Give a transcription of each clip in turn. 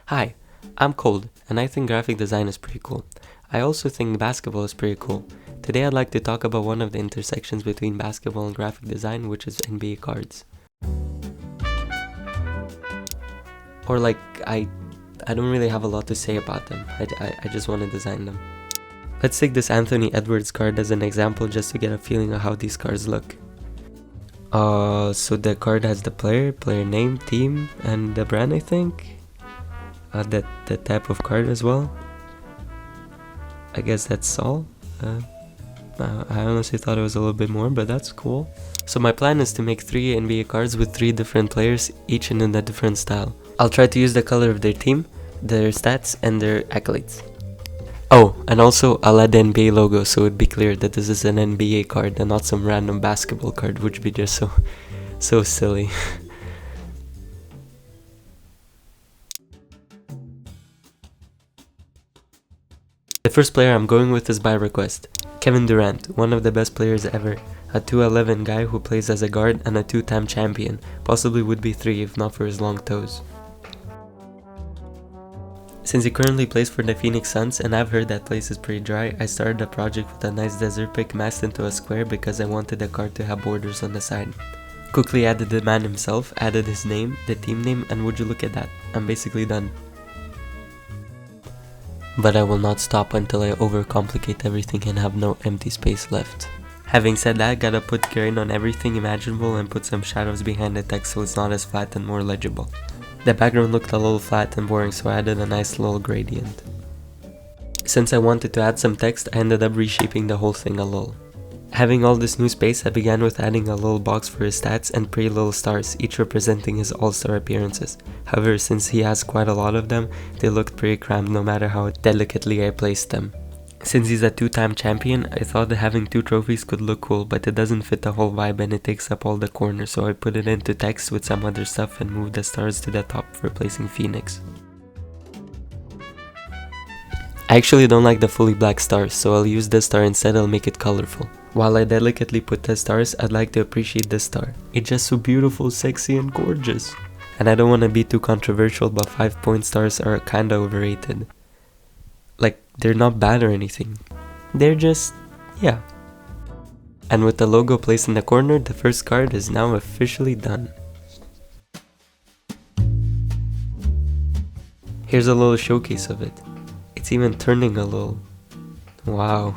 Hi, I'm Cold, and I think graphic design is pretty cool. I also think basketball is pretty cool. Today I'd like to talk about one of the intersections between basketball and graphic design, which is NBA cards. Or I don't really have a lot to say about them. I just want to design them. Let's take this Anthony Edwards card as an example just to get a feeling of how these cards look. So the card has the player name, team, and the brand, I think. The type of card as well. I guess that's all. I honestly thought it was a little bit more, but that's cool. So my plan is to make 3 NBA cards with 3 different players, each in a different style. I'll try to use the color of their team, their stats, and their accolades. Oh, and also I'll add the NBA logo so it'd be clear that this is an NBA card and not some random basketball card, which would be just so silly. The first player I'm going with is by request. Kevin Durant, one of the best players ever. A 2'11" guy who plays as a guard and a 2-time champion. Possibly would be 3 if not for his long toes. Since he currently plays for the Phoenix Suns and I've heard that place is pretty dry, I started a project with a nice desert pick masked into a square because I wanted the card to have borders on the side. Quickly added the man himself, added his name, the team name, and would you look at that, I'm basically done. But I will not stop until I overcomplicate everything and have no empty space left. Having said that, gotta put grain on everything imaginable and put some shadows behind the text so it's not as flat and more legible. The background looked a little flat and boring, so I added a nice little gradient. Since I wanted to add some text, I ended up reshaping the whole thing a little. Having all this new space, I began with adding a little box for his stats and pretty little stars, each representing his all-star appearances. However, since he has quite a lot of them, they looked pretty cramped no matter how delicately I placed them. Since he's a 2-time champion, I thought that having 2 trophies could look cool, but it doesn't fit the whole vibe and it takes up all the corners, so I put it into text with some other stuff and moved the stars to the top, replacing Phoenix. I actually don't like the fully black stars, so I'll use this star instead. I'll make it colorful. While I delicately put the stars, I'd like to appreciate this star. It's just so beautiful, sexy, and gorgeous. And I don't want to be too controversial, but 5-point stars are kinda overrated. Like, they're not bad or anything. They're just, yeah. And with the logo placed in the corner, the first card is now officially done. Here's a little showcase of it. It's even turning a little. Wow.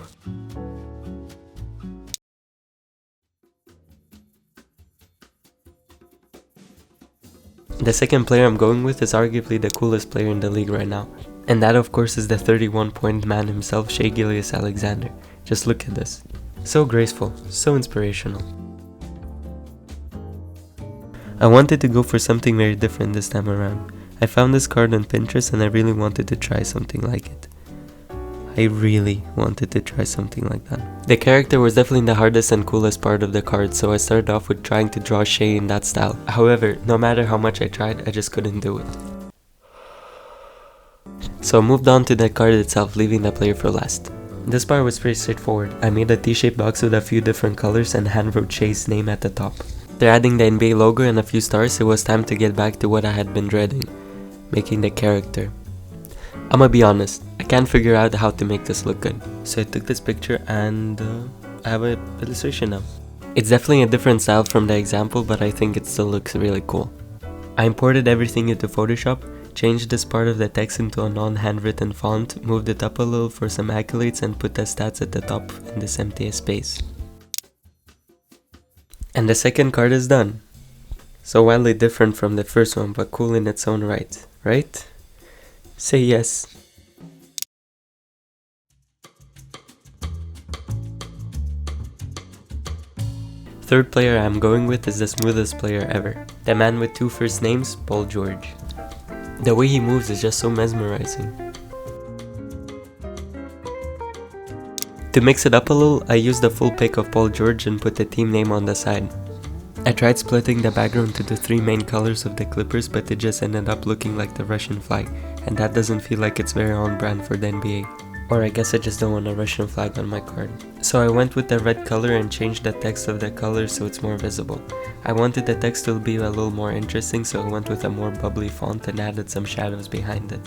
The second player I'm going with is arguably the coolest player in the league right now. And that of course is the 31-point man himself, Shai Gilgeous-Alexander. Just look at this. So graceful, so inspirational. I wanted to go for something very different this time around. I found this card on Pinterest and I really wanted to try something like it. I really wanted to try something like that. The character was definitely the hardest and coolest part of the card, so I started off with trying to draw Shai in that style. However, no matter how much I tried, I just couldn't do it. So I moved on to the card itself, leaving the player for last. This part was pretty straightforward. I made a T-shaped box with a few different colors and hand-wrote Shai's name at the top. After adding the NBA logo and a few stars, it was time to get back to what I had been dreading, making the character. I'ma be honest, I can't figure out how to make this look good. So I took this picture and I have an illustration now. It's definitely a different style from the example, but I think it still looks really cool. I imported everything into Photoshop, changed this part of the text into a non-handwritten font, moved it up a little for some accolades and put the stats at the top in this empty space. And the second card is done. So wildly different from the first one, but cool in its own right, right? Say yes. Third player I'm going with is the smoothest player ever. The man with 2 first names, Paul George. The way he moves is just so mesmerizing. To mix it up a little, I used a full pic of Paul George and put the team name on the side. I tried splitting the background to the 3 main colors of the Clippers, but it just ended up looking like the Russian flag, and that doesn't feel like it's very on brand for the NBA. Or I guess I just don't want a Russian flag on my card. So I went with the red color and changed the text of the color so it's more visible. I wanted the text to be a little more interesting, so I went with a more bubbly font and added some shadows behind it.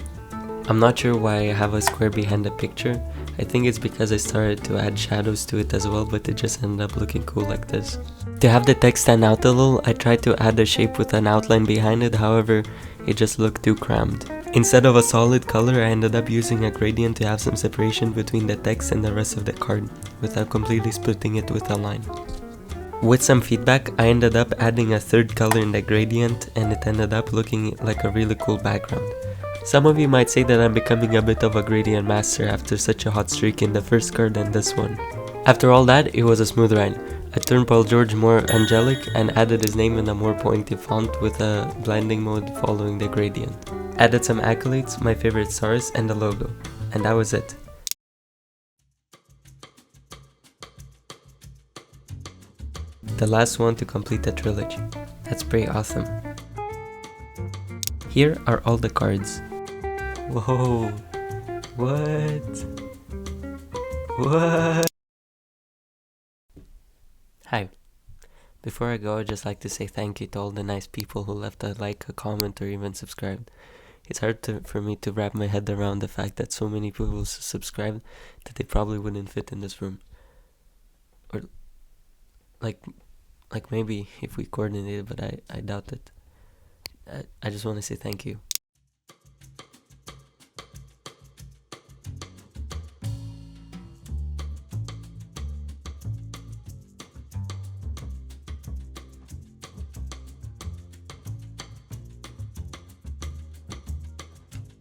I'm not sure why I have a square behind the picture. I think it's because I started to add shadows to it as well, but it just ended up looking cool like this. To have the text stand out a little, I tried to add a shape with an outline behind it, however, it just looked too crammed. Instead of a solid color, I ended up using a gradient to have some separation between the text and the rest of the card, without completely splitting it with a line. With some feedback, I ended up adding a third color in the gradient, and it ended up looking like a really cool background. Some of you might say that I'm becoming a bit of a gradient master after such a hot streak in the first card and this one. After all that, it was a smooth ride. I turned Paul George more angelic and added his name in a more pointy font with a blending mode following the gradient. Added some accolades, my favorite stars, and the logo. And that was it. The last one to complete the trilogy. That's pretty awesome. Here are all the cards. Whoa, what? Hi. Before I go, I'd just like to say thank you to all the nice people who left a like, a comment, or even subscribed. It's hard for me to wrap my head around the fact that so many people subscribed that they probably wouldn't fit in this room. Or, like maybe if we coordinated, but I doubt it. I just want to say thank you.